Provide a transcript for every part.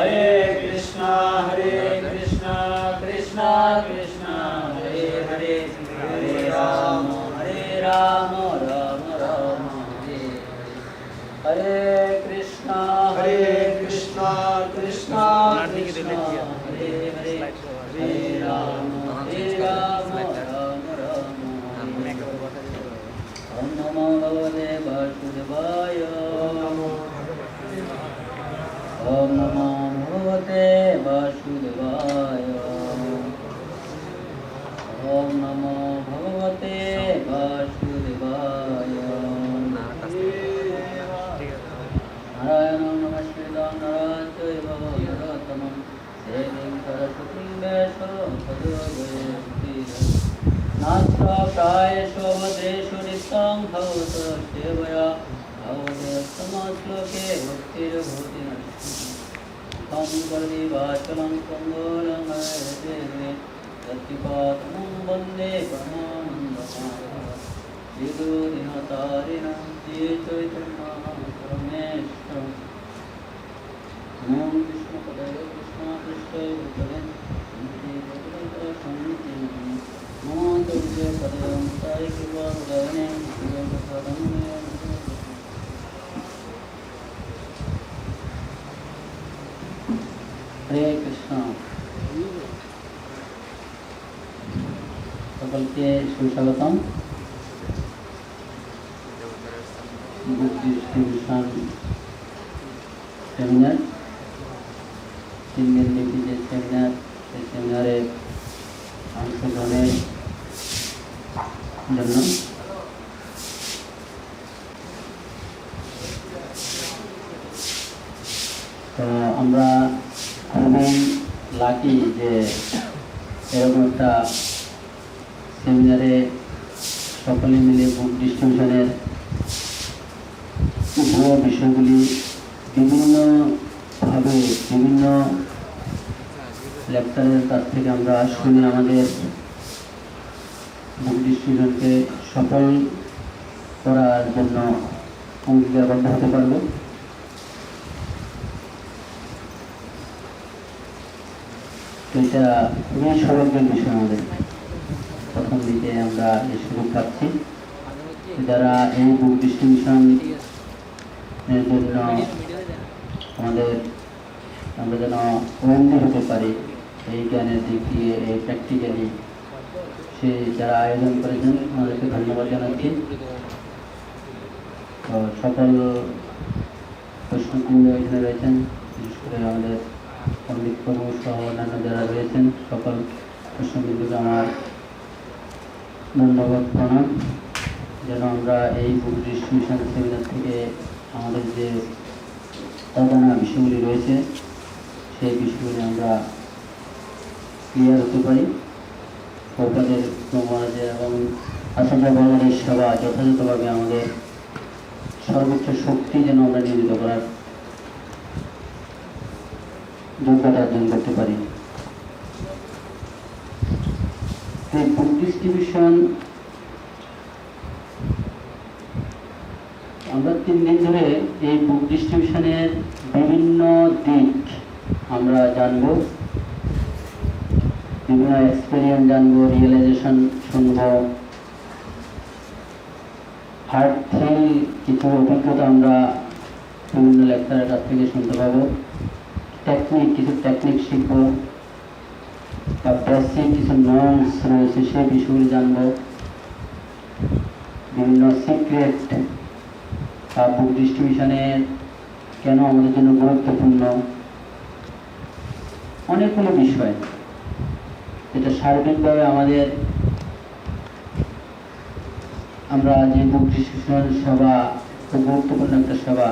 हरे कृष्णा कृष्णा कृष्णा हरे हरे हरे राम राम राम हरे हरे कृष्णा कृष्णा कृष्णा हरे हरे हरे राम राम राम ओम नमो भगवते वासुदेवाय ओम नमो भगवते वासुदेवाय ओम नमो भगवते वासुदेवाय नारायणं नमस्कृतं नरं चैव नरोत्तमं देवीं सरस्वतीं व्यासं ततो जयति नात्र प्रायेषु भद्रेषु नित्यं भवतो सेवया भगवतोत्तमश्लोके भक्तिर्भूति नश्यति करोति वाचलं कङ्गोलं हरेदेवे यत्किपातमं वन्दे परमानन्दमाधवं विदुदिनतारिणं श्रीचैतन्यपरमेश्वरं नमो विष्णुपदये कृष्णाकृष्णाय भूतले नमो तुभ्यं पदये कृपावदाने हरे कृष्ण सकलके सुस्वागतम बुक डिस्ट्रीब्यूशन सेमिनार 3 दिन ব্যাপী যে সেমিনার সেই সেমিনারে অংশগ্রহণের জন্য তো আমরা খুবই লাকি যে এরকম একটা সেমিনারে সকলে মিলে বুক ডিস্ট্রিবিউশনের উপর বিষয়গুলি বিভিন্নভাবে বিভিন্ন লেকচারের কাছ থেকে আমরা শুনে আমাদের বুক ডিস্ট্রিবিউশনকে সফল করার জন্য অঙ্গীকারবদ্ধ হতে পারব। এটা খুবই সৌভাগ্যের বিষয় আমাদের। প্রথম দিকে আমরা এই সুযোগ পাচ্ছি, যারা এই বুক ডিস্ট্রিবিউশন এর জন্য আমরা যেন ওএমডি হতে পারি এই জ্ঞানের দিক দিয়ে, এই প্র্যাকটিক্যালি সে যারা আয়োজন করেছেন আমাদেরকে ধন্যবাদ জানাচ্ছি। তো সকল প্রশ্নবিন্দু এখানে রয়েছেন, বিশেষ করে আমাদের পণ্ডিত প্রভু সহ অন্যান্য যারা রয়েছেন সকল প্রশ্নবিন্দুকে আমার ধন্যবাদ প্রণাম। যেন আমরা এই বুক ডিস্ট্রিবিউশন সেমিনার থেকে আমাদের যে অজানা বিষয়গুলি রয়েছে সেই বিষয়গুলি আমরা ক্লিয়ার হতে পারি। প্রভুপাদের মহারাজের এবং আচার্য বর্গের সেবা যথাযথভাবে আমাদের সর্বোচ্চ শক্তি যেন আমরা নিয়োজিত করার যোগ্যতা অর্জন করতে পারি। এই বুক ডিস্ট্রিবিউশন আমরা 3 দিন ধরে এই বুক ডিস্ট্রিবিউশনের বিভিন্ন দিক আমরা জানব, বিভিন্ন এক্সপেরিয়েন্স জানব, রিয়েলাইজেশন শুনব, হার্টফুল কিছু অভিজ্ঞতা আমরা বিভিন্ন লেকচারের কাছ থেকে শুনতে পাবো, কিছু টেকনিক শিখব, বা বেসিক কিছু নর্মস রয়েছে সেই বিষয়গুলি জানব, বিভিন্ন সিক্রেট বা বুক ডিস্ট্রিবিউশনের কেন আমাদের জন্য গুরুত্বপূর্ণ, অনেকগুলো বিষয় যেটা সার্বিকভাবে আমরা যে বুক ডিস্ট্রিবিউশন সেবা খুব গুরুত্বপূর্ণ একটা সেবা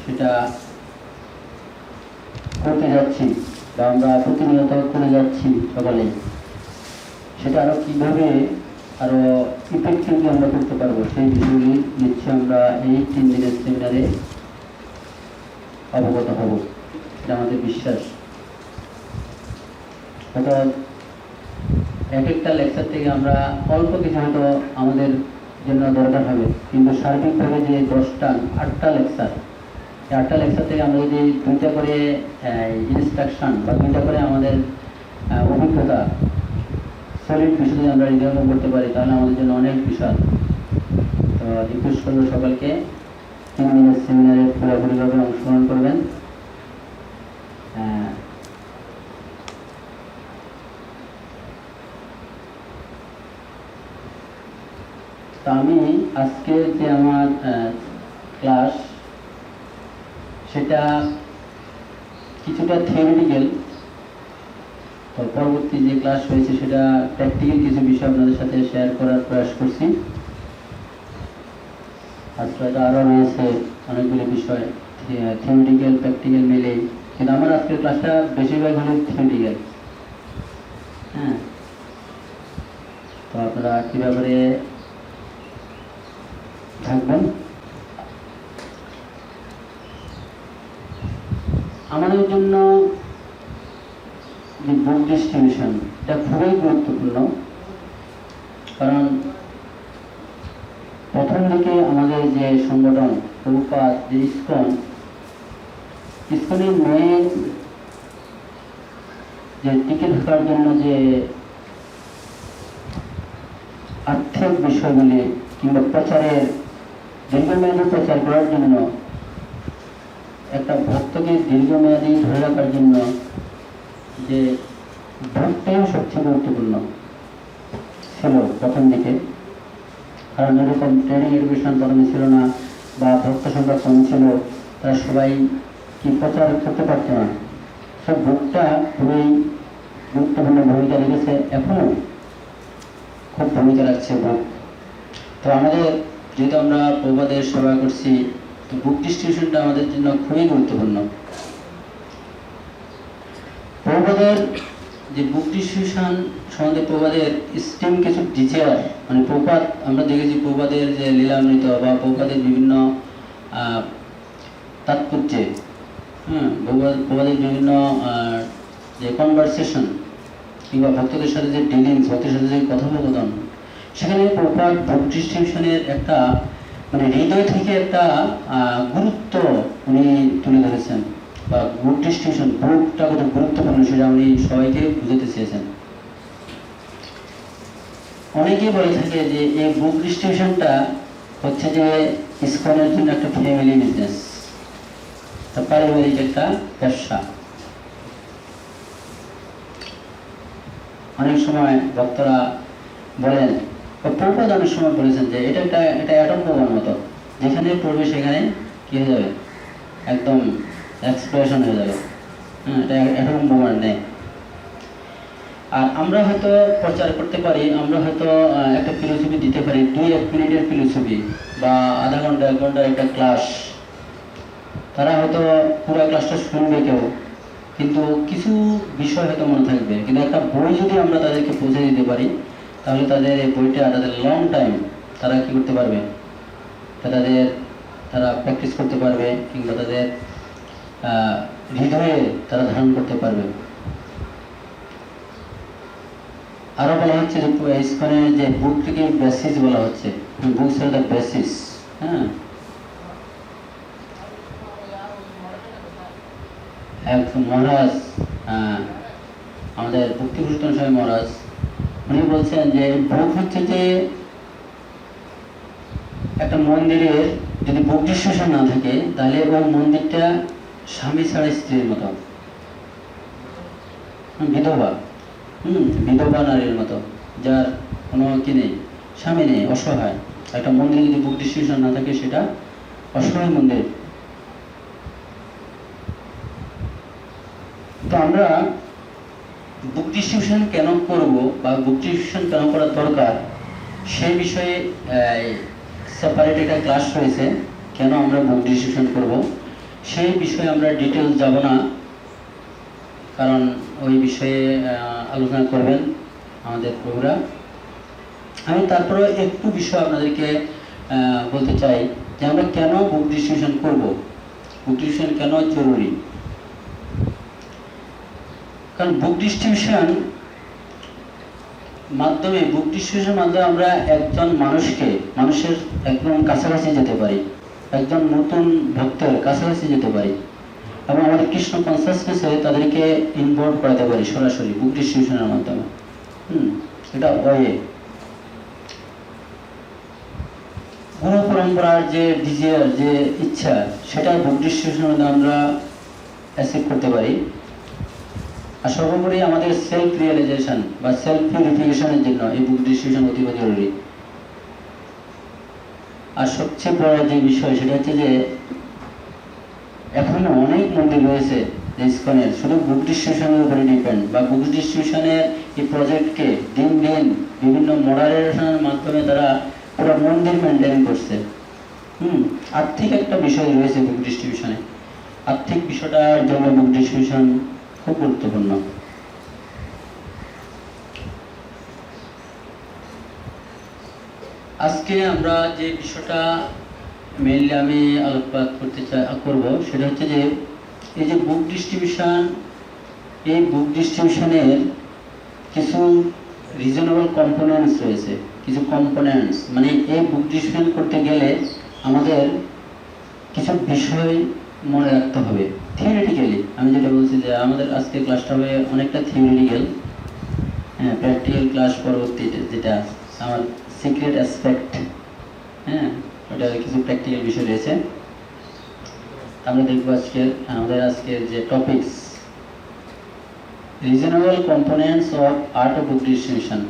সেটা করতে যাচ্ছি বা আমরা প্রতিনিয়ত করে যাচ্ছি সকলে, সেটা আরও কীভাবে আরও ইফেক্টিভলি আমরা করতে পারবো সেই বিষয়গুলি নিশ্চয়ই আমরা এই 3 দিনের সেমিনারে অবগত হব, এটা আমাদের বিশ্বাস। অর্থাৎ এক একটা লেকচার থেকে আমরা অল্প কিছু হয়তো আমাদের জন্য দরকার হবে, কিন্তু সার্বিকভাবে যে 10টা 8টা লেকচার 8টা লেকচার থেকে আমরা যদি 2টা করে ইনস্ট্রাকশন বা 2টা করে আমাদের অভিজ্ঞতা সলিড বিষয় যদি আমরা রিভিউ করতে পারি তাহলে আমাদের জন্য অনেক বিশাল। তো রিকোয়েস্ট করবো সকলকে 3 দিনের সেমিনারে পুরোপুরিভাবে অংশগ্রহণ করবেন। তো আমি আজকে যে আমার ক্লাস সেটা কিছুটা থিওরিটিক্যাল, তো পরবর্তী যে ক্লাস হয়েছে সেটা প্র্যাকটিক্যাল কিছু বিষয় আপনাদের সাথে শেয়ার করার প্রয়াস করছি। আজকে হয়তো আরও রয়েছে অনেকগুলো বিষয় থিওরিটিক্যাল প্র্যাকটিক্যাল মিলে, কিন্তু আমার আজকের ক্লাসটা বেশিরভাগ হলো থিওরিটিক্যাল। হ্যাঁ, তো আপনারা কী ব্যাপারে থাকবেন। আমাদের জন্য যে বুক ডিস্ট্রিবিউশন এটা খুবই গুরুত্বপূর্ণ, কারণ প্রথম দিকে আমাদের যে সংগঠন প্রভুপাদ যে ইসকনের মেইন যে টিকে থাকার জন্য যে আর্থিক বিষয়গুলি কিংবা প্রচারের দীর্ঘমেয়াদী প্রচার করার জন্য একটা ভক্তকে দীর্ঘমেয়াদী ধরে রাখার জন্য যে ভক্তই সবচেয়ে গুরুত্বপূর্ণ ছিল প্রথম দিকে। কারণ এরকম ট্রেনিং এডুকেশন প্রথমে ছিল না বা ভক্ত সংখ্যা কম ছিল, তারা সবাই কি প্রচার করতে পারত না। সব ভোগটা খুবই গুরুত্বপূর্ণ ভূমিকা রেখেছে, এখনও খুব ভূমিকা রাখছে ভোগ। তো আমাদের যেহেতু আমরা প্রভুপাদের সেবা করছি, তো বুক ডিস্ট্রিবিউশনটা আমাদের জন্য খুবই গুরুত্বপূর্ণ। প্রভুপাদের যে বুক ডিস্ট্রিবিউশন সম্বন্ধে প্রভুপাদের স্টিম কিছু ডিজায়ার, মানে প্রভুপাদ আমরা দেখেছি প্রভুপাদের যে লীলামৃত বা প্রভুপাদের বিভিন্ন তাৎপর্যে, প্রভুপাদের বিভিন্ন যে কনভারসেশন কিংবা ভক্তদের সাথে যে ডিলিংস, ভক্তের সাথে যে কথোপকথন, সেখানে প্রভুপাদ বুক ডিস্ট্রিবিউশনের একটা মানে হৃদয় থেকে একটা গুরুত্ব উনি তুলে ধরেছেন, বা বুক ডিস্ট্রিবিউশন বুকটা কত গুরুত্বপূর্ণ সেটা উনি সবাইকে বুঝাতে চেয়েছেন। অনেকেই বলে থাকে যে এই বুক ডিস্ট্রিবিউশনটা হচ্ছে যে ইসকনের জন্য একটা ফ্যামিলি বিজনেস, পারিবারিক একটা ব্যবসা। অনেক সময় ভক্তরা বলেন, প্রভুপাদ অনেক সময় বলেছেন যে এটা অ্যাটম বোমার মতো, যেখানে পড়বে সেখানে কি হয়ে যাবে, একদম এক্সপ্লোশন হয়ে যাবে। এটা অ্যাটম বোমার নেই। আর আমরা হয়তো প্রচার করতে পারি, আমরা হয়তো একটা ফিলোসফি দিতে পারি, 2-1 মিনিটের ফিলোসফি বা আধা ঘন্টা 1 ঘন্টার একটা ক্লাস, তারা হয়তো পুরো ক্লাসটা শুনবে কেউ, কিন্তু কিছু বিষয় হয়তো মনে থাকবে। কিন্তু একটা বই যদি আমরা তাদেরকে পৌঁছে দিতে পারি, তাহলে তাদের এই বইটা তাদের লং টাইম তারা কি করতে পারবে, তারা প্র্যাকটিস করতে পারবে কিংবা তাদের হৃদয়ে তারা ধারণ করতে পারবে। আরো বলা হচ্ছে যে ইসকনের যে বুকটিকে বেসিস বলা হচ্ছে, বুকস আর দ্য বেসিস। হ্যাঁ, এক মহারাজ, আমাদের ভক্তিভূষণ স্বামী মহারাজ, উনি বলছেন যে বুক হচ্ছে যে একটা মন্দিরের যদি বুক ডিস্ট্রিবিউশন না থাকে তাহলে ওই মন্দিরটা স্বামী ছাড়া স্ত্রীর মতো, বিধবা নারীর মতো, যার কোনো কি নেই, স্বামী নেই, অসহায়। একটা মন্দিরে যদি বুক ডিস্ট্রিবিউশন না থাকে সেটা অসহায় মন্দির। তো আমরা বুক ডিস্ট্রিবিউশন কেন করব বা বুক ডিস্ট্রিবিউশন কেন করা দরকার সেই বিষয়ে সেপারেট একটা ক্লাস রয়েছে, কেন আমরা বুক ডিস্ট্রিবিউশন করব সেই বিষয়ে আমরা ডিটেলস যাব না, কারণ ওই বিষয়ে আলোচনা করবেন আমাদের প্রভুরা। আমি তারপরে একটু বিষয় আপনাদেরকে বলতে চাই যে আমরা কেন বুক ডিস্ট্রিবিউশন করব, বুক ডিস্ট্রিবিউশন কেন জরুরি। কারণ বুক ডিস্ট্রিবিউশন মাধ্যমে আমরা একজন মানুষের একদম কাছাকাছি যেতে পারি। একজন নতুন ভক্তের কাছাকাছি যেতে পারি এবং আমাদের কৃষ্ণ কনসাসনেসে তাদেরকে ইনভলভ করাতে পারি সরাসরি বুক ডিস্ট্রিবিউশনের মাধ্যমে। এটা ওয়ে গুরু পরম্পরার যে ডিজায়ার, যে ইচ্ছা, সেটা বুক ডিস্ট্রিবিউশনের মধ্যে আমরা অ্যাচিভ করতে পারি। আর সর্বোপরি আমাদের সেলফ রিয়েলাইজেশন বা সেলফ পিউরিফিকেশনের জন্য এই বুক ডিস্ট্রিবিউশন অতীব জরুরি। আর সবচেয়ে বড় যে বিষয় সেটা হচ্ছে যে এখনো অনেক মন্দির রয়েছে ইসকনের শুধু বুক ডিস্ট্রিবিউশনের উপরে ডিপেন্ড, বা বুক ডিস্ট্রিবিউশনের এই প্রজেক্টকে দিন দিন বিভিন্ন মডারেশনের মাধ্যমে তারা পুরো মন্দির মেনটেন করছে। আর্থিক একটা বিষয় রয়েছে বুক ডিস্ট্রিবিউশনে। আর্থিক বিষয়টার জন্য বুক ডিস্ট্রিবিউশন খুব গুরুত্বপূর্ণ। আজকে আমরা যে বিষয়টা মেইনলি আমি আলোকপাত করব সেটা হচ্ছে যে এই যে বুক ডিস্ট্রিবিউশন, এই বুক ডিস্ট্রিবিউশনের কিছু রিজনেবল কম্পোনেন্টস রয়েছে, কিছু কম্পোনেন্টস, মানে এই বুক ডিস্ট্রিবিউশন করতে গেলে আমাদের কিছু বিষয় মনে রাখতে হবে। থিওরিটিক্যালি আমি যেটা বলছি যে আমাদের আজকে ক্লাসটা হবে অনেকটা থিওরিটিক্যাল, প্র্যাকটিক্যাল ক্লাস পরবর্তীতে যেটা আমার সিক্রেট অ্যাসপেক্ট, ওটা কিছু প্র্যাকটিক্যাল বিষয় রয়েছে। আমরা দেখবো আজকের যে topics, reasonable components of art of book distribution.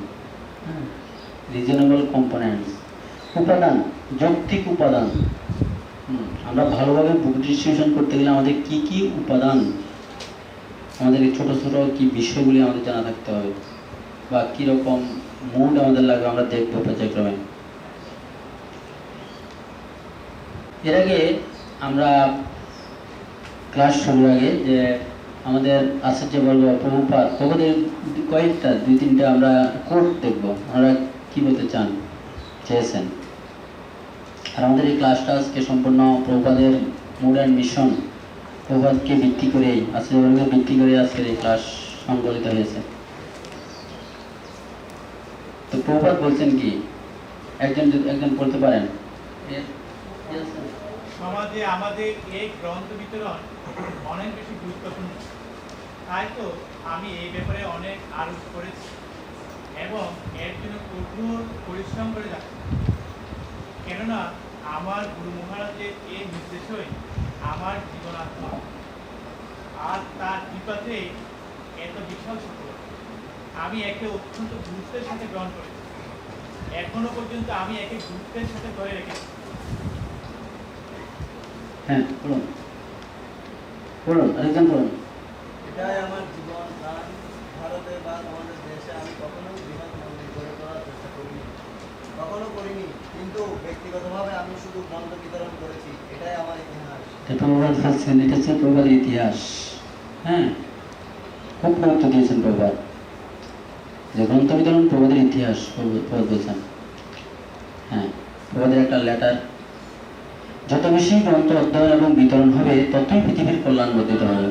Reasonable components, উপাদান, যৌক্তিক উপাদান। আমরা ভালোভাবে বুক ডিস্ট্রিবিউশন করতে গেলে আমাদের কি কি উপাদান, আমাদের এই ছোট ছোট কি বিষয়গুলি আমাদের জানা থাকতে হবে, বা কীরকম মুড আমাদের লাগবে আমরা দেখবো পর্যায়ক্রমে। এর আগে আমরা ক্লাস শুরুর আগে যে আমাদের আচার্যবর্গ প্রভুপাদের কয়েকটা 2-3টা আমরা কোট দেখবো, ওনারা কি বলতে চেয়েছেন। আর আমাদের এই ক্লাসটা আজকে সম্পূর্ণ প্রভুপাদের মুড অ্যান্ড মিশন, প্রভুপাদকে ভিত্তি করেই, আচার্যবর্গকে ভিত্তি করে আজকের এই ক্লাস সংকলিত হয়েছে। তো প্রভুপাদ বলছেন কি, একজন বলতে পারেন? সমাজে আমাদের এই গ্রন্থ বিতরণ অনেক বেশি গুরুত্বপূর্ণ, তাই তো আমি এই ব্যাপারে অনেক আরোপ করেছি এবং এর জন্য কঠোর পরিশ্রম করে যাচ্ছি। কেননা আমার গুরু মহারাজের এই নির্দেশই আমার জীবনাত্মা, আর তার কৃপাতে এত বিশাল সফলতা আমি একে অত্যন্ত গুরুত্বের সাথে গ্রহণ করেছি। এখনো পর্যন্ত আমি একে গুরুত্বের সাথে ধরে রেখেছি। এটাই আমার জীবন প্রাণ। ভারতে বা আমাদের দেশে আমি কখনো বৃহৎ মন্দির গড়ে তোলার চেষ্টা করিনি, কিন্তু ব্যক্তিগতভাবে আমি শুধু গ্রন্থ বিতরণ করেছি। এটাই আমার ইতিহাস। এটা হচ্ছে প্রভুপাদের ইতিহাস। খুব গুরুত্ব দিয়েছেন প্রভুপাদ, যে গ্রন্থ বিতরণ প্রভুপাদের ইতিহাস প্রভুপাদ বলছেন। প্রভুপাদের একটা লেটার, যত বেশি গ্রন্থ অধ্যয়ন এবং বিতরণ হবে ততই পৃথিবীর কল্যাণ বর্ধিত হবে।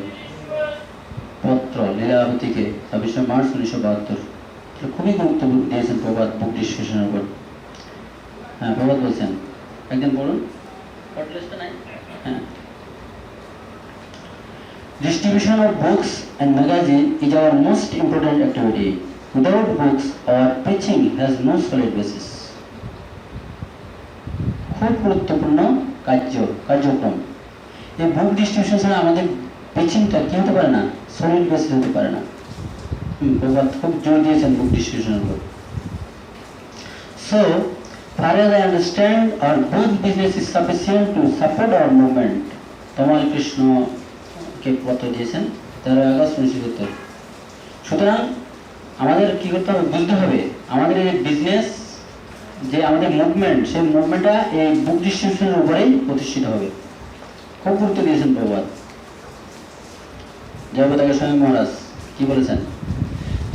পত্র লীলাবতীকে 26 মার্চ 1972, খুবই গুরুত্ব দিয়েছেন প্রভুপাদ বুক ডিস্ট্রিবিউশনের উপর। প্রভুপাদ বলছেন, একজন বলুন। Distribution of books and magazine is our most important activity. Without books, our preaching has no solid basis. খুব গুরুত্বপূর্ণ কার্যক্রম। এই বুক ডিস্ট্রিবিউশন ছাড়া আমাদের প্রিচিংটা কি হতে পারে না, সলিড বেসিস হতে পারে না। প্রভুপাদ খুব জোর দিয়েছেন বুক ডিস্ট্রিবিউশনের উপর। So, far as I understand, our book business is sufficient to support our movement. তমাল কৃষ্ণকে পত্র দিয়েছেন 13 আগস্ট 1970। সুতরাং আমাদের কি করতে হবে, বুঝতে হবে আমাদের এই বিজনেস, যে আমাদের মুভমেন্ট, সেই মুভমেন্টটা এই বুক ডিস্ট্রিবিউশনের উপরেই প্রতিষ্ঠিত হবে। খুব গুরুত্ব দিয়েছেন প্রভুপাদ। জয়পতাকা স্বামী মহারাজ কি বলেছেন?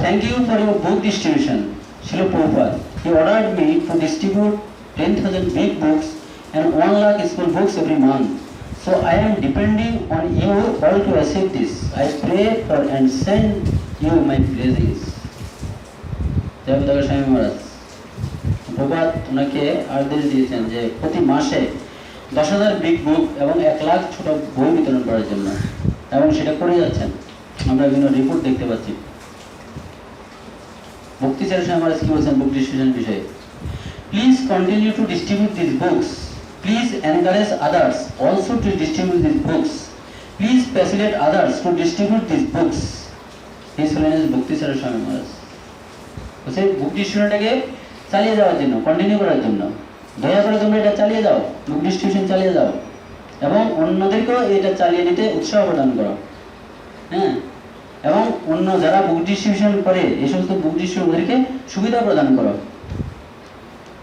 Thank you for your book distribution, ছিল Prabhupada. He ordered me to distribute 10,000 big books and 1 lakh small books every month. So I am depending on you all to achieve this. I pray for and send you my blessings. Jayapataka স্বামী মহারাজ প্রভুপাদ ওনাকে আদেশ দিয়েছেন যে প্রতি মাসে 10,000 big বুক এবং 1 লাখ ছোট বই বিতরণ করার জন্য, এবং সেটা করে যাচ্ছেন। আমরা বিভিন্ন রিপোর্ট দেখতে পাচ্ছি। ভক্তি স্যারের সঙ্গে আমরা কি বলছেন বুক ডিস্ট্রিবিউশন বিষয়ে? Please continue to distribute this books, please encourage others also two distribute this books, please facilitate others to distribute this books. His holiness ভক্তি স্যারের সঙ্গে মহারাজ বলছে বুক ডিস্ট্রিবিউশনটাকে চালিয়ে যাওয়ার জন্য, কন্টিনিউ করার জন্য দয়া করে তোমরা এটা চালিয়ে যাও, বুক ডিস্ট্রিবিউশন চালিয়ে যাও এবং অন্যদেরকেও এটা চালিয়ে নিতে উৎসাহ প্রদান করো। হ্যাঁ, এবং অন্য যারা বুক ডিস্ট্রিবিউশন করে এই সমস্ত বুক ডিস্ট্রিবিউটরদেরকে সুবিধা প্রদান করো।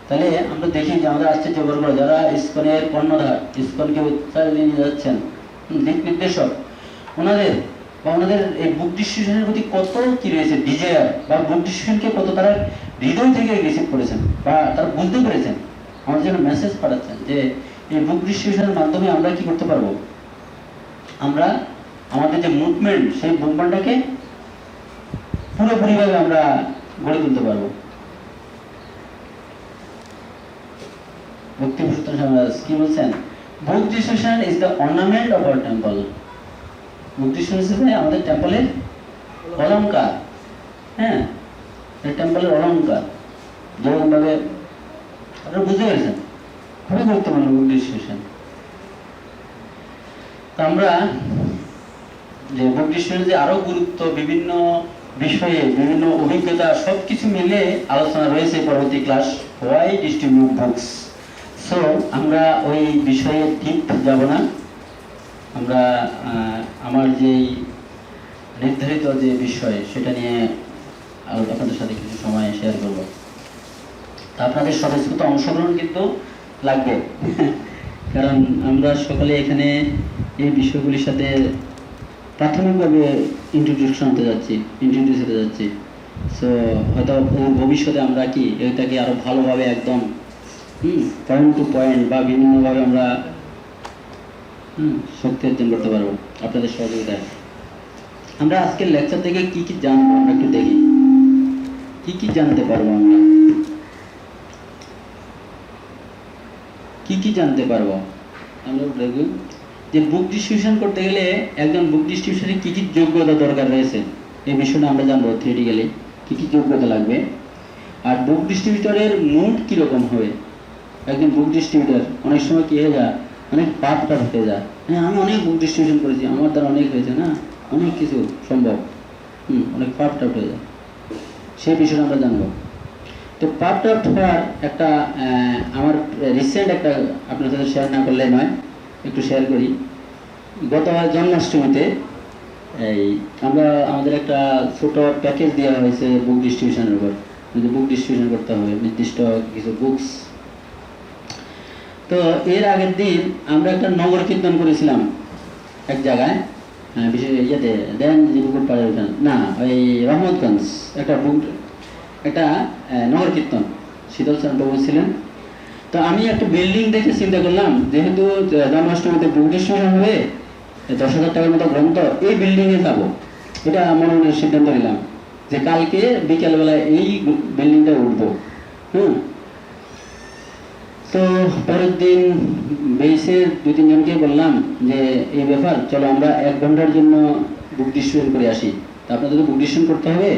তাহলে আমরা দেখি যে আমাদের আশ্চর্য বর্গ যারা ইসকনের কর্ণধার, ইসকনকে চালিয়ে নিয়ে যাচ্ছেন, দিক নির্দেশক, ওনাদের বা ওনাদের এই বুক ডিস্ট্রিবিউশনের প্রতি কত কি রয়েছে ডিজায়ার, বা বুক ডিস্ট্রিবিউশনকে কত তারা হৃদয় থেকে রিসিভ করেছেন বা তারা বুঝতে পেরেছেন, আমাদের জন্য মেসেজ পাঠাচ্ছেন যে এই বুক ডিস্ট্রিবিউশনের মাধ্যমে আমরা কি করতে পারবো, আমরা আমাদের যে মুভমেন্ট সেই মুভমেন্টটাকে পুরোপুরিভাবে আমরা গড়ে তুলতে পারবো। ভক্তিভূষণ মহারাজ কি বলছেন? Book distribution is the ornament of our temple. Book distribution আমাদের টেম্পলের অলংকার। হ্যাঁ, টেম্পলের অলংকার যেরকমভাবে আপনারা বুঝতে পেরেছেন, খুবই গুরুত্বপূর্ণ বুক ডিস্ট্রিবিউশন। তো আমরা যে বুক ডিস্ট্রিবিউশন যে আরো গুরুত্ব, বিভিন্ন বিষয়ে বিভিন্ন অভিজ্ঞতা সবকিছু মিলে আলোচনা রয়েছে পরবর্তী class why distribute books. So আমরা ওই বিষয়ে ঠিক যাব না, আমরা আমার যেই নির্ধারিত যে বিষয় সেটা নিয়ে আপনাদের সাথে কিছু সময় শেয়ার করব। তা আপনাদের স্বতঃস্ফূর্ত অংশগ্রহণ কিন্তু লাগবে কারণ আমরা সকলে এখানে এই বিষয়গুলির সাথে প্রাথমিকভাবে ইন্ট্রোডিউস হতে যাচ্ছি। সো হয়তো ভবিষ্যতে আমরা কি এটাকে আরো ভালোভাবে একদম পয়েন্ট টু পয়েন্ট বা বিভিন্নভাবে আমরা শক্তি অর্জন করতে পারবো আপনাদের সহযোগিতায়। আমরা আজকের লেকচার থেকে কি কি জানবো আমরা একটু দেখি, কি কি জানতে পারবো আমরা, কি কি জানতে পারবো আমরা দেখব যে বুক ডিস্ট্রিবিউশন করতে গেলে একজন বুক ডিস্ট্রিবিউশনের কি কি যোগ্যতা দরকার রয়েছে এই বিষয়টা আমরা জানবো। থিওরিটিক্যালি কি কি যোগ্যতা লাগবে, আর বুক ডিস্ট্রিবিউটরের মুড কিরকম হবে। একজন বুক ডিস্ট্রিবিউটর অনেক সময় কি হয়ে যায়, অনেক পাপ হতে যায়। হ্যাঁ, আমি অনেক বুক ডিস্ট্রিবিউশন করেছি, আমার দ্বারা অনেক হয়েছে না, অনেক কিছু সম্ভব, অনেক পাপ হয়ে যায়, সেই বিষয়টা আমরা জানবো। তো পাপ হওয়ার একটা আমার রিসেন্ট একটা আপনার সাথে শেয়ার না করলে নয়, একটু শেয়ার করি। গত জন্মাষ্টমীতে এই আমরা আমাদের একটা ছোট প্যাকেজ দেওয়া হয়েছে বুক ডিস্ট্রিবিউশনের উপর, বুক ডিস্ট্রিবিউশন করতে হবে নির্দিষ্ট কিছু বুকস। তো এর আগের দিন আমরা একটা নগর কীর্তন করেছিলাম এক জায়গায়, বিশেষ ইয়েতে দেন জিবুকুর পাড়ে ওখানে না, ওই রহমতগঞ্জ একটা নগর কীর্তন শীতল চরণ প্রভু ছিলেন। তো আমি একটা বিল্ডিং দেখে চিন্তা করলাম, যেহেতু জন্মাষ্টমীতে বুক ডিস্ট্রিবিউশন হবে, 10,000 টাকার মতো গ্রন্থ, এই বিল্ডিংয়ে যাবো। এটা মনে মনে সিদ্ধান্ত নিলাম যে কালকে বিকেলবেলায় এই বিল্ডিংটা উঠবো। তো পরের দিন বেসের 2-3 জনকে বললাম যে এই ব্যাপার, চলো আমরা 1 ঘন্টার জন্য বুক ডিস্ট্রিবিউশন করে আসি। তা আপনাদের তো বুক ডিস্ট্রিবিউশন করতে হবে,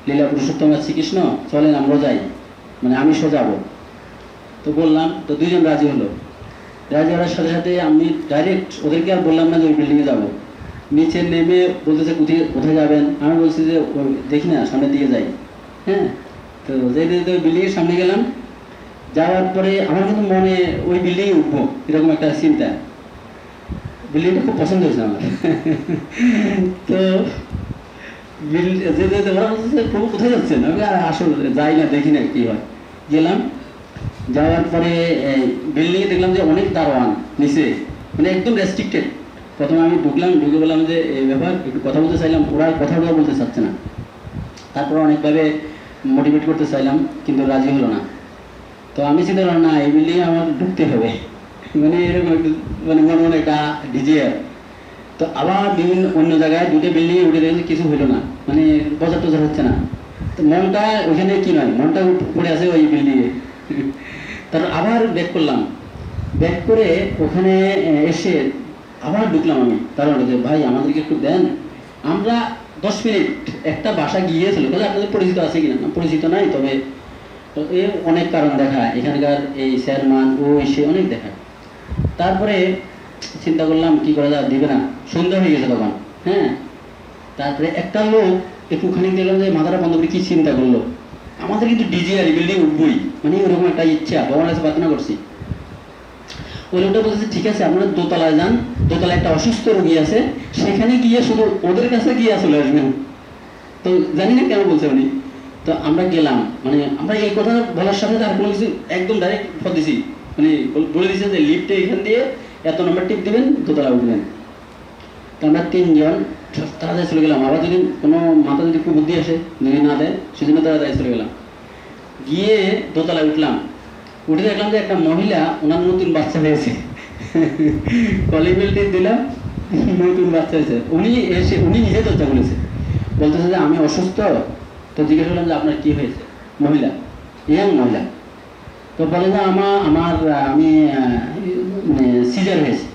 লীলা পুরুষোত্তম শ্রীকৃষ্ণ, চলেন আমরা যাই, মানে আমি সোজাবো। তো বললাম, তো 2 জন রাজি হলো। রাজি হওয়ার সাথে সাথে আমি ডাইরেক্ট ওদেরকে আর বললাম না যে ওই বিল্ডিংয়ে যাবো। নিচে নেমে বলতেছে কোথায় যাবেন, আমি বলছি যে দেখি না সামনের দিকে যাই। হ্যাঁ, তো যেতে ওই বিল্ডিংয়ের সামনে গেলাম। যাওয়ার পরে আমার কিন্তু মনে ওই বিল্ডিংয়ে উঠবো এরকম একটা চিন্তা, বিল্ডিংটা খুব পছন্দ হয়েছে আমার। তো যেতে ওরা বলছে প্রভু কোথায় যাচ্ছেন, আমি আর আসলে যাই না, দেখি না কি হয়। গেলাম, যাওয়ার পরে বিল্ডিংয়ে দেখলাম যে অনেক দারোয়ান নিচে, মানে একদম রেস্ট্রিক্টেড। প্রথমে আমি ঢুকে বললাম যে এই ব্যাপার, একটু কথা বলতে চাইলাম, ওরা কথাগুলো বলতে চাচ্ছে না। তারপরে অনেকভাবে মোটিভেট করতে চাইলাম, কিন্তু রাজি হলো না। তো আমি চিন্তা করলাম না, এই বিল্ডিংয়ে আমার ঢুকতে হবে, মানে এরকম একটু মানে মনে মনে একটা ডিজিয়ার। তো আবার বিভিন্ন অন্য জায়গায় 2টা বিল্ডিংয়ে উঠে দেখেছি, কিছু হলো না, মানে বজার টজার হচ্ছে না। তো মনটা ওইখানে কি নয়, মনটা পড়ে আছে ওই বিল্ডিংয়ে। তারপর আবার ব্যাক করলাম, ব্যাক করে ওখানে এসে আবার ঢুকলাম আমি, কারণ যে ভাই আমাদেরকে একটু দেন। আমরা 10 মিনিট একটা বাসা গিয়েছিল, তাহলে আপনাদের পরিচিত আছে কিনা, না পরিচিত নাই, তবে এর অনেক কারণ দেখা, এখানকার এই চেয়ারম্যান ও এসে অনেক দেখা। তারপরে চিন্তা করলাম কি করা যায়, দিবে না, সন্ধ্যা হয়ে গেছে তখন। হ্যাঁ, তারপরে একটা লোক একটুখানি দেখলাম যে মাথাটা বন্ধ করে কি চিন্তা করলো, আমাদের কিন্তু ডিজিআর বিল্ডিং উঠবই, মানে ওরকম একটা ইচ্ছা, ভগবানের কাছে প্রার্থনা করছি। ওই লোকটা বলতেছে ঠিক আছে আপনারা দোতলায় যান, দোতলায় একটা অসুস্থ রোগী আছে, সেখানে গিয়ে শুধু ওদের কাছে গিয়ে চলে আসবেন। তো জানি না কেন বলছে উনি। তো আমরা গেলাম, মানে আমরা এই কথা বলার সাথে আর কোনো কিছু একদম ডাইরেক্ট ফোন দিছি, মানে বলে দিচ্ছে যে লিফটে এখান দিয়ে এত নম্বর টিপ দেবেন, দোতলা উঠবেন। তো আমরা 3 জন তাড়াতাড়ি চলে গেলাম, আবার যদি কোনো মাথা যদি একটু বুদ্ধি আসে, যদি না দেয় সেজন্য তাড়াতাড়ি চলে গেলাম। গিয়ে দোতলায় উঠলাম, উঠে দেখলাম যে একটা মহিলা, ওনার নতুন বাচ্চা হয়েছে, কলিং বেল টিপ দিলাম, নতুন বাচ্চা হয়েছে। উনি নিজে দরজা খুলেছে, বলতেছে যে আমি অসুস্থ। তো জিজ্ঞেস করলাম যে আপনার কি হয়েছে, মহিলা, ইয়াং মহিলা। তো বলে যে আমি মানে সিজার হয়েছে,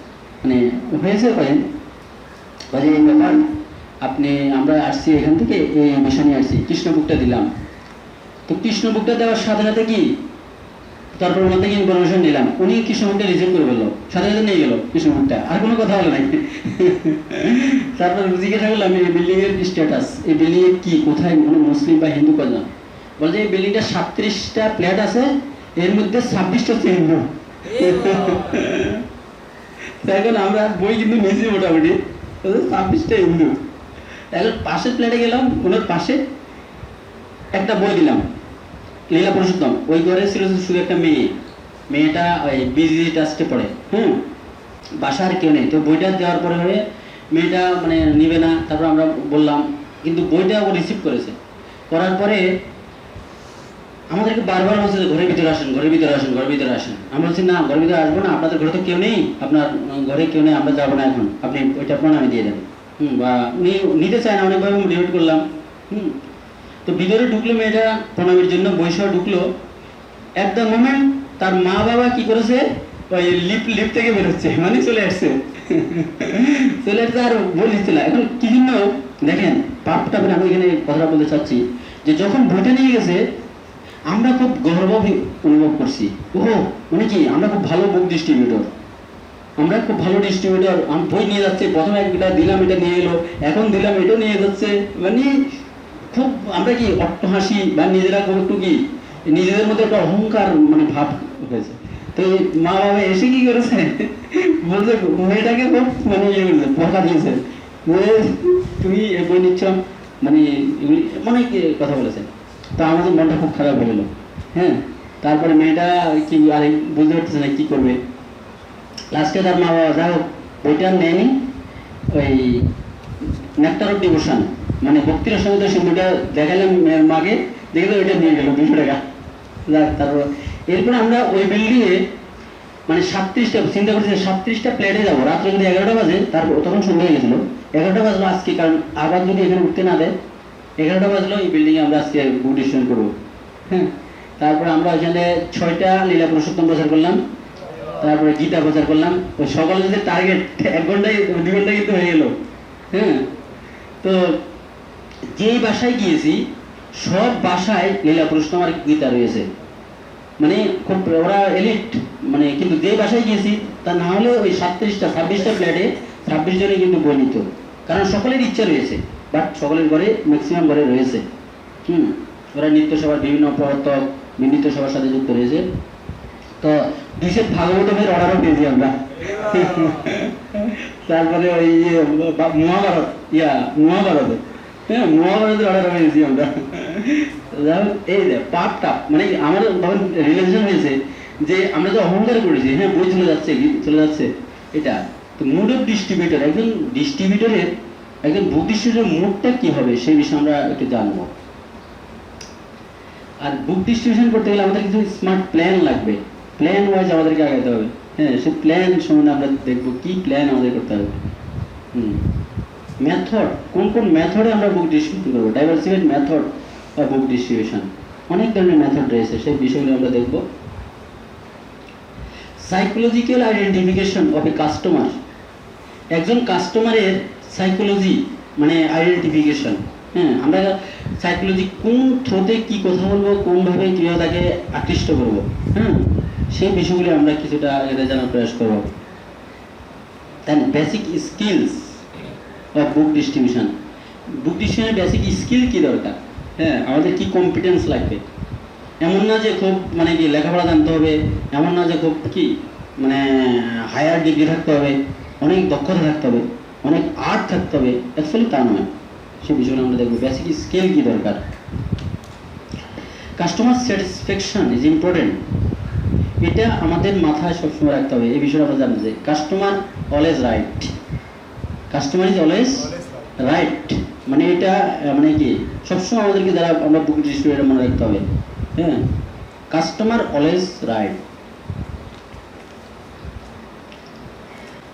মানে হয়েছে কয়েন, বলে এই ব্যাপার, আমরা আসছি এখান থেকে এই বিষয় নিয়ে আসছি, কৃষ্ণবুকটা দিলাম। তো কৃষ্ণবুকটা দেওয়ার সাথে সাথে কি, তারপর ওনার থেকে ইনফরমেশন নিলাম, উনি কৃষ্ণবুকটা রিজেক্ট করে ফেললো, সাথে সাথে নিয়ে গেল কৃষ্ণবুকটা, আর কোনো কথা হলো নাই। তারপর জিজ্ঞাসা করলাম এই বিল্ডিং এর স্ট্যাটাস, এই বিল্ডিং এর কি, কোথায় কোনো মুসলিম বা হিন্দু কজন, বলছে এই বিল্ডিংটা 37টা ফ্ল্যাট আছে, এর মধ্যে 26টা হচ্ছে হিন্দু। এখন আমরা বই কিন্তু নিয়েছি মোটামুটি, 26টা হিন্দু। এখন পাশের ফ্ল্যাটে গেলাম, ওনার পাশে একটা বই দিলাম, লীলা পুরুষোত্তম। ওই ঘরে ছিল শুধু একটা মেয়েটা ওই বিজি ট্রাস্টে পড়ে। বাসা আর কেউ নেই। তো বইটা দেওয়ার পরে মেয়েটা মানে নিবে না, তারপর আমরা বললাম, কিন্তু বইটা ও রিসিভ করেছে। করার পরে আমাদেরকে বারবার বলছে যে ঘরের ভিতরে আসেন, ঘরের ভিতরে আসেন, ঘরের ভিতরে আসেন। আমরা বলছি না, ঘরের ভিতরে আসবো না, আপনাদের ঘরে তো কেউ নেই, আপনার ঘরে কেউ নেই, আমরা যাবো না এখন, আপনি ওইটা প্রণামী দিয়ে দেন। বা উনি নিতে চায় না, অনেকভাবে মোটিভেট করলাম। তো ভিতরে ঢুকলো মেয়েটা প্রণামীর জন্য, বৈশাখ ঢুকলো। এট দ্য মোমেন্ট তার মা বাবা কি করেছে, ওই লিফট থেকে বেরোচ্ছে, মানে চলে আসছে, চলে আসছে। আর বলছিল এখন কি জন্য দেখেন পাপটা, আমি এখানে কথাটা বলতে চাচ্ছি যে যখন বইটা নিয়ে গেছে আমরা খুব গর্ব অনুভব করছি। মানে কি, আমরা খুব ভালো বুক ডিস্ট্রিবিউটর, আমরা খুব ভালো ডিস্ট্রিবিউটর। বই নিয়ে যাচ্ছে, প্রথমে একটা দিলাম, এটা নিয়ে এলো, এখন দিলাম, এটাও নিয়ে যাচ্ছে, মানে খুব আমরা কি অট্টহাসি বা নিজেরা খুব একটু কি নিজেদের মধ্যে একটা অহংকার মানে ভাব হয়েছে। তো মা বাবা এসে কি করেছে, বলছে মেয়েটাকে খুব মানে ইয়ে করেছে, বকা দিয়েছে, তুমি এই বই নিচ্ছ, মানে অনেক কথা বলেছে। তো আমাদের মনটা খুব খারাপ হয়ে গেলো। হ্যাঁ, তারপরে মেয়েটা কি আর বুঝতে পারতেছে না কি করবে। লাস্টে তার মা বাবা যাও বইটা নেয়নি, ওই নেকটার অফ ডিভোশন মানে ভক্তির সঙ্গে সে বইটা দেখালাম মাকে, দেখে ওইটা নিয়ে গেল 200 টাকা। তারপর এরপরে আমরা ওই বিল্ডিংয়ে মানে 37টা, চিন্তা করছি 37টা ফ্ল্যাটে যাবো, রাত্রে যদি 11টা বাজে, তারপর তখন সন্ধ্যা হয়ে গেছিল, 11টা বাজলো আজকে, কারণ আবার যদি এখানে উঠতে না দেয়, 11টা বাজলো এই বিল্ডিংয়ে আমরা আজকে বুক ডিস্ট্রিবিউশন করবো। হ্যাঁ, তারপরে আমরা ওইখানে 6টা লীলা পুরুষোত্তম প্রচার করলাম, তারপরে গীতা প্রচার করলাম। ওই সকালে যদি টার্গেট 1 ঘন্টায় 2 ঘন্টা কিন্তু হয়ে গেল। হ্যাঁ, তো যেই বাসায় গিয়েছি সব বাসায় লীলা পুরুষোত্তম আর গীতা রয়েছে, মানে খুব ওরা এলিট, মানে কিন্তু যে বাসায় গিয়েছি তা না হলে ওই 26টা ফ্ল্যাটে 26 জনে কিন্তু বই নিত, কারণ সকলের ইচ্ছা রয়েছে, বাট সকলের ঘরে ম্যাক্সিমাম ঘরে রয়েছে। ওরা নৃত্য সভার বিভিন্ন প্রবর্তক নৃত্য সভার সাথে যুক্ত রয়েছে। তো 2 সেট ভাগবতমের অর্ডারও পেয়েছি আমরা। তারপরে ওই মহাভারত, হ্যাঁ মহাভারতের অর্ডার পেয়েছি আমরা। এই পাপটা মানে আমাদের রিলেশন হয়েছে যে আমরা যে অহংকার করেছি, হ্যাঁ বই চলে যাচ্ছে এটা। তো মুড অফ ডিস্ট্রিবিউটর, একজন বুক ডিস্ট্রিবিউটরের মুডটা কি হবে সেই বিষয়ে আমরা একটু জানবো। আর বুক ডিস্ট্রিবিউশন করতে গেলে আমাদের কিছু স্মার্ট প্ল্যান লাগবে, প্ল্যান ওয়াইজ আমাদেরকে আগাতে হবে। হ্যাঁ, সেই প্ল্যান সম্বন্ধে আমরা দেখবো কি প্ল্যান আমাদের করতে হবে। মেথড, কোন কোন মেথডে আমরা বুক ডিস্ট্রিবিউশন করবো, ডাইভার্সিফাইড মেথড বা বুক ডিস্ট্রিবিউশন, অনেক ধরনের মেথড রয়েছে, সেই বিষয়গুলো আমরা দেখব। Psychological identification of A customer, একজন কাস্টমারের সাইকোলজি মানে আইডেন্টিফিকেশন। হ্যাঁ, আমরা সাইকোলজি কোন থ্রোতে কি কথা বলবো, কোনভাবে কীভাবে তাকে আকৃষ্ট করবো, হ্যাঁ, সেই বিষয়গুলি আমরা কিছুটা এটা জানার প্রয়াস করবো। Then basic skills of book distribution. Book ডিস্ট্রিবিউশনের বেসিক স্কিল কী দরকার, হ্যাঁ, আমাদের কি কম্পিটেন্স লাগবে। এমন না যে খুব মানে কি লেখাপড়া জানতে হবে, এমন না যে খুব কি মানে হায়ার ডিগ্রি থাকতে হবে, অনেক দক্ষতা থাকতে হবে, অনেক আর্ট থাকতে হবে, অ্যাকচুয়ালি তা নয়। সে বিষয়টা আমরা দেখবো বেসিক স্কিল কী দরকার। কাস্টমার স্যাটিসফ্যাকশন ইজ ইম্পর্টেন্ট, এটা আমাদের মাথায় সবসময় রাখতে হবে। এই বিষয়টা আমরা জানি যে customer always right, customer is always right, মানে এটা মানে কি সবসময় আমাদেরকে যারা আমরা বুক ডিস্ট্রিবিউটর মনে রাখতে হবে। হ্যাঁ, কাস্টমার অলওয়েজ রাইট।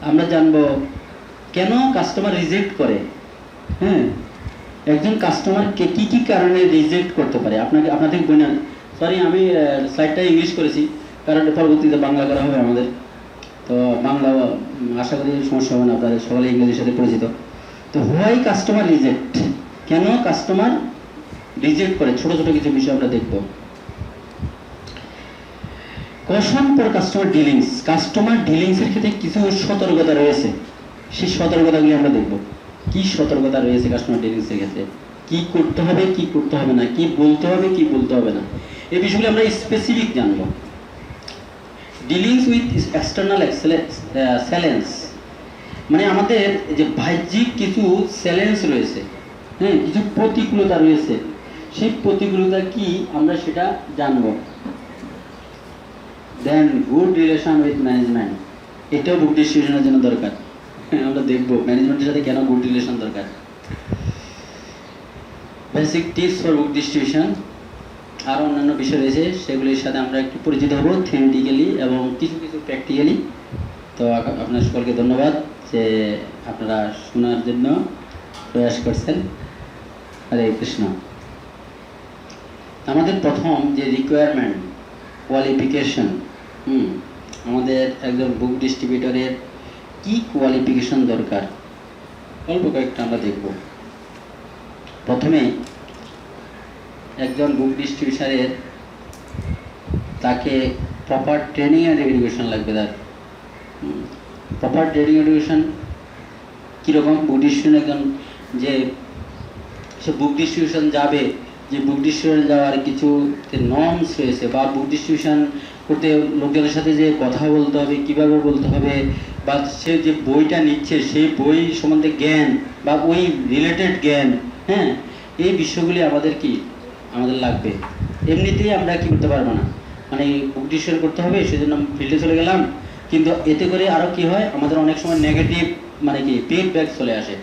আমরা জানবো কেন কাস্টমার রিজেক্ট করে। হ্যাঁ, একজন কাস্টমারকে কি কি কারণে রিজেক্ট করতে পারে। আপনাদের বলেন, সরি আমি স্লাইডটা ইংলিশ করেছি কারণ পরবর্তীতে বাংলা করা হবে আমাদের, তো বাংলা আশা করি সমস্যা হবে না, আপনাদের সকলে ইংরেজির সাথে পরিচিত। তো হোয়াই কাস্টমার রিজেক্ট, কেন কাস্টমার রিজেক্ট করে, ছোট ছোট কিছু বিষয় আমরা দেখব। Caution for customer dealings, customer ডিলিংসের ক্ষেত্রে কিছু সতর্কতা রয়েছে, সেই সতর্কতাগুলি আমরা দেখব। কি সতর্কতা রয়েছে কাস্টমার ডিলিংসের ক্ষেত্রে, কি করতে হবে কি করতে হবে না, কি বলতে হবে কি বলতে হবে না, এই বিষয়গুলি আমরা স্পেসিফিক জানব। ডিলিংস উইথ এক্সটার্নাল চ্যালেঞ্জ, মানে আমাদের যে বাহ্যিক কিছু চ্যালেঞ্জ রয়েছে, হ্যাঁ, কিছু প্রতিকূলতা রয়েছে, সেই প্রতিকূলতা কি আমরা সেটা জানব। দেন গুড রিলেশন উইথ ম্যানেজমেন্ট, এটাও বুক ডিস্ট্রিবিউশনের জন্য দরকার। আমরা দেখব ম্যানেজমেন্টের সাথে কেন গুড রিলেশন দরকার। Basic tips for book distribution, আরও অন্যান্য বিষয় রয়েছে, সেগুলির সাথে আমরা একটু পরিচিত হব থিওরিটিক্যালি এবং কিছু কিছু প্র্যাকটিক্যালি। তো আপনার সকলকে ধন্যবাদ যে আপনারা শোনার জন্য প্রয়াস করছেন। হরে কৃষ্ণ। আমাদের প্রথম যে রিকোয়ারমেন্ট কোয়ালিফিকেশন, আমাদের একজন বুক ডিস্ট্রিবিউটরের কি কোয়ালিফিকেশন দরকার, অল্প কয়েকটা আমরা দেখব। প্রথমে একজন বুক ডিস্ট্রিবিউটারের তাকে প্রপার ট্রেনিং অ্যান্ড এডুকেশন লাগবে। তার প্রপার ট্রেনিং এডুকেশন কীরকম, বুক ডিস্ট্রিবিউশন একজন যে সে বুক ডিস্ট্রিবিউশন যাবে, যে বুক ডিস্ট্রিবিউশন যাওয়ার কিছু নর্মস রয়েছে, বা বুক ডিস্ট্রিবিউশন করতে লোকজনের সাথে যে কথা বলতে হবে, কীভাবে বলতে হবে, বা সে যে বইটা নিচ্ছে সেই বই সম্বন্ধে জ্ঞান বা ওই রিলেটেড জ্ঞান, হ্যাঁ, এই বিষয়গুলি আমাদের লাগবে। এমনিতেই আমরা কি করতে পারবো না, মানে বুক ডিস্ট্রিবিউশন করতে হবে সেজন্য ফিল্ডে চলে গেলাম, কিন্তু এতে করে আরও কি হয়, আমাদের অনেক সময় নেগেটিভ মানে কি ফিডব্যাক চলে আসে।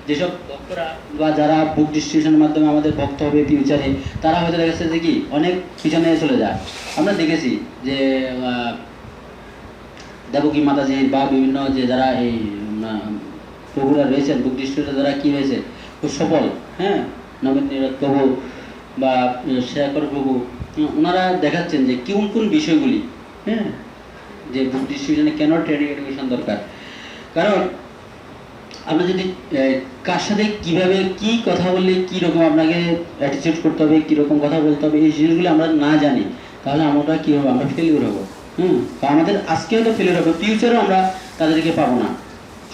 যেসব ভক্তরা বা যারা বুক ডিস্ট্রিবিউশনের মাধ্যমে আমাদের ভক্ত হবে ফিউচারে, তারা হয়তো দেখা যাচ্ছে যে কি অনেক পিছনে চলে যায়। আমরা দেখেছি যে দেবকী মাতাজি বা বিভিন্ন যে যারা এই প্রভুরা রয়েছেন বুক ডিস্ট্রিবিউটর, যারা কি হয়েছে খুব সফল, হ্যাঁ, নবীন প্রভু বা শেয়াকর প্রভু, ওনারা দেখাচ্ছেন যে কোন কোন বিষয়গুলি, হ্যাঁ, যে বুক ডিস্ট্রিবিউশনে কেন ট্রেনিং এডুকেশন দরকার। কারণ আমরা যদি কার সাথে কীভাবে কী কথা বললে কীরকম আপনাকে অ্যাটিচিউড করতে হবে, কীরকম কথা বলতে হবে, এই জিনিসগুলো আমরা না জানি, তাহলে আমরা কী হবে, আমরা ফেলিওর হবো। তো আমাদের আজকে হয়তো ফেলিওর হবে, ফিউচারেও আমরা তাদেরকে পাবো না।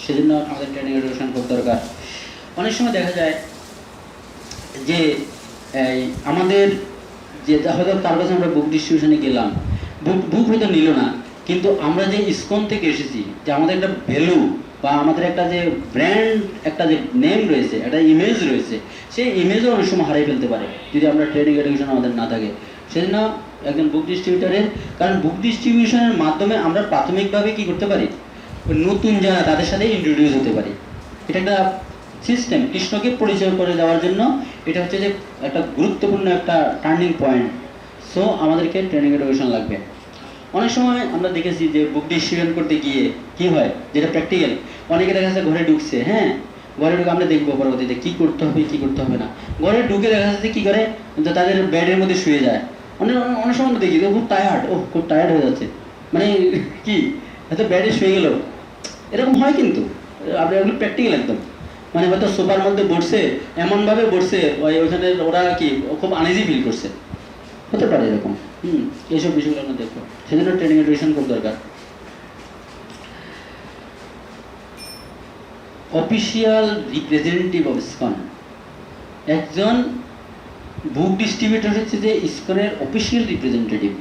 সেজন্য আমাদের ট্রেনিং এডুকেশন করতে দরকার। অনেক সময় দেখা যায় যে আমাদের যে হয়তো তার কাছে আমরা বুক ডিস্ট্রিবিউশনে গেলাম, বুক হয়তো নিল না, কিন্তু আমরা যে ইসকন থেকে এসেছি, যে আমাদের একটা ভ্যালু বা আমাদের একটা যে ব্র্যান্ড, একটা যে নেম রয়েছে, একটা ইমেজ রয়েছে, সেই ইমেজও অনেক সময় হারিয়ে ফেলতে পারে যদি আমরা ট্রেনিং এডুকেশন আমাদের না থাকে। সেজন্য একজন বুক ডিস্ট্রিবিউটারের, কারণ বুক ডিস্ট্রিবিউশনের মাধ্যমে আমরা প্রাথমিকভাবে কি করতে পারি, নতুন যারা তাদের সাথে ইন্ট্রোডিউস হতে পারি। এটা একটা সিস্টেম, কৃষ্ণকে পরিচয় করে দেওয়ার জন্য এটা হচ্ছে যে একটা গুরুত্বপূর্ণ একটা টার্নিং পয়েন্ট। সো আমাদেরকে ট্রেনিং এডুকেশন লাগবে। অনেক সময় আমরা দেখেছি যে বুক ডিস্ট্রিবিউশন করতে গিয়ে কি হয়, যেটা প্র্যাকটিক্যাল, অনেকে দেখা যাচ্ছে ঘরে ঢুকছে, হ্যাঁ, ঘরে ঢুকে আমরা দেখবো পরবর্তীতে কী করতে হবে কী করতে হবে না। ঘরে ঢুকে দেখা যাচ্ছে কী করে, তাদের বেডের মধ্যে শুয়ে যায়। অনেক সময় আমরা দেখি খুব টায়ার্ড, খুব টায়ার্ড হয়ে যাচ্ছে, মানে কি হয়তো ব্যাডে শুয়ে গেল, এরকম হয় কিন্তু আমরা এগুলো প্র্যাকটিক্যাল একদম। মানে হয়তো সোফার মধ্যে বসছে, এমনভাবে বসছে ওইখানে ওরা কি খুব আনইজি ফিল করছে, হতে পারে এরকম। এইসব বিষয়গুলো আমরা দেখবো, সেজন্য ট্রেনিং এডুকেশন খুব দরকার। অফিসিয়াল রিপ্রেজেন্টেটিভ অফ ইসকন, একজন বুক ডিস্ট্রিবিউটর হচ্ছে যে ইসকনের অফিসিয়াল রিপ্রেজেন্টেটিভ।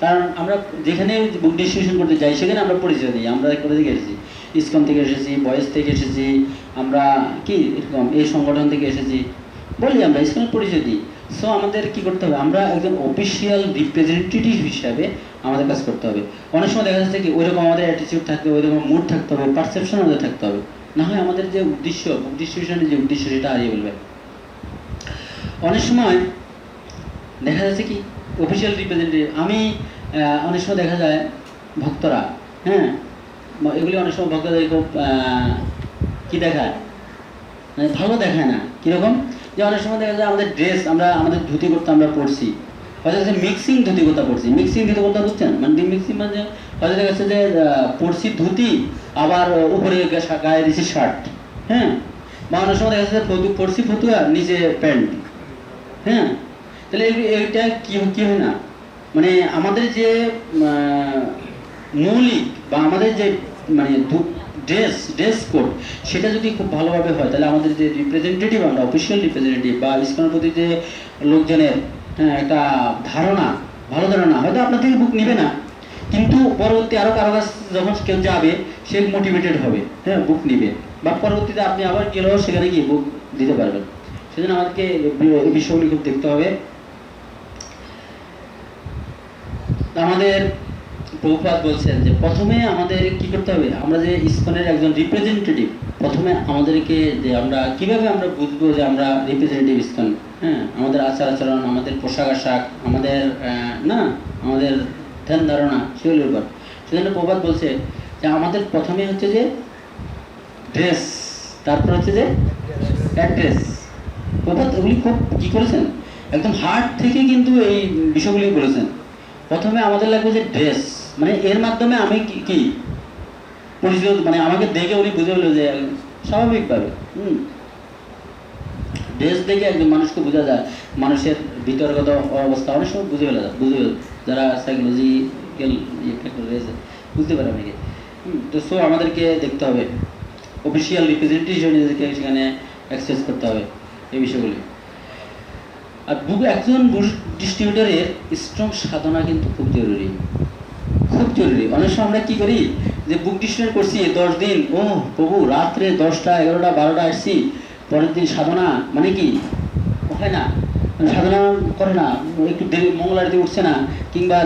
কারণ আমরা যেখানে বুক ডিস্ট্রিবিউশন করতে যাই সেখানে আমরা পরিচয় দিই, আমরা কোথা থেকে এসেছি, ইসকন থেকে এসেছি, বয়েস থেকে এসেছি, আমরা কি এরকম এই সংগঠন থেকে এসেছি বলি, আমরা ইসকনের পরিচয় দিই। সো আমাদের কি করতে হবে, আমরা একজন অফিসিয়াল রিপ্রেজেন্টেটিভ হিসাবে আমাদের কাজ করতে হবে। অনেক সময় দেখা যাচ্ছে কি ওইরকম আমাদের অ্যাটিটিউড থাকতে হবে, ওইরকম মুড থাকতে হবে, পারসেপশন আমাদের থাকতে হবে, না হয় আমাদের যে উদ্দেশ্য, বুক ডিস্ট্রিবিউশনের যে উদ্দেশ্য সেটা হারিয়ে ফেলবে। অনেক সময় দেখা যাচ্ছে কি অফিসিয়াল রিপ্রেজেন্টেটিভ, আমি অনেক সময় দেখা যায় ভক্তরা, হ্যাঁ এগুলি অনেক সময় ভক্তদের খুব কি দেখায়, মানে ভালো দেখায় না। কীরকম, যে অনেক সময় দেখা যায় আমাদের ড্রেস, আমরা আমাদের ধুতি কুর্তা আমরা পরছি, হয়তো মিক্সিং ধুতি কুর্তা পরছি, মিক্সিং ধুতি কুর্তা বুঝছেন, মানে মিক্সিং মানে হয়তো দেখা যাচ্ছে যে পরছি ধুতি আবার উপরে গায়ে দিচ্ছি শার্ট, হ্যাঁ, বা অনেক সময় দেখা যাচ্ছে পরছি ফতুয়া নিচে প্যান্ট, হ্যাঁ। তাহলে এইটা কি হয় না, মানে আমাদের যে মৌলিক বা আমাদের যে মানে ড্রেস কোড সেটা যদি খুব ভালোভাবে হয়, তাহলে আমাদের যে রিপ্রেজেন্টেটিভ, আমরা অফিসিয়াল রিপ্রেজেন্টেটিভ বা ইসকনের প্রতি যে লোকজনের একটা ধারণা, ভালো ধারণা, হয়তো আপনার থেকে বুক নেবে না, কিন্তু পরবর্তী আরও কারো কাছে যখন কেউ যাবে সে মোটিভেটেড হবে, হ্যাঁ বুক নিবে, বা পরবর্তীতে আপনি আবার গেলেও সেখানে গিয়ে বুক দিতে পারবেন। সেজন্য আমাদেরকে এই বিষয়গুলি খুব দেখতে হবে। আমাদের প্রভুপাদ বলছেন যে প্রথমে আমাদের কি করতে হবে, আমরা যে ইসকনের একজন রিপ্রেজেন্টেটিভ, প্রথমে আমাদেরকে যে আমরা কিভাবে আমরা বুঝবো যে আমরা রিপ্রেজেন্টেটিভ ইসকন, হ্যাঁ, আমাদের আচার আচরণ, আমাদের পোশাক আশাক, আমাদের না আমাদের ধ্যান ধারণা সেগুলোর উপর। সেজন্য প্রভুপাদ বলছে যে আমাদের প্রথমে হচ্ছে যে ড্রেস, তারপর হচ্ছে যে অ্যাড্রেস। প্রভুপাদ এগুলি খুব কি করেছেন, একদম হার্ট থেকে কিন্তু এই বিষয়গুলি বলেছেন। প্রথমে আমাদের লাগবে যে ড্রেস, মানে এর মাধ্যমে আমি কি পরিচয়, মানে আমাকে দেখে উনি বুঝে ফেললো যে স্বাভাবিকভাবে ড্রেস দেখে একজন মানুষকে বোঝা যায় মানুষের ভিতরগত অবস্থা, অনেক সময় বুঝে ফেলা যায়, যারা সাইকোলজিক্যাল রয়েছে বুঝতে পারে অনেকে। তো সো আমাদেরকে দেখতে হবে, অফিসিয়াল রিপ্রেজেন্টেটিভকে সেখানে অ্যাক্সেস করতে হবে এই বিষয়গুলি। আর একজন বুক ডিস্ট্রিবিউটরের স্ট্রং সাধনা কিন্তু খুব জরুরি, খুব জরুরি। অনেক সময় আমরা কি করি যে বুক ডিস্ট্রিবিউট করছি 10 দিন, ও প্রভু রাত্রে 10টা 11টা 12টা আসছি, পরের দিন সাধনা মানে কি হয় না, সাধনা করে না, একটু মঙ্গল আরতি উঠছে না, কিংবা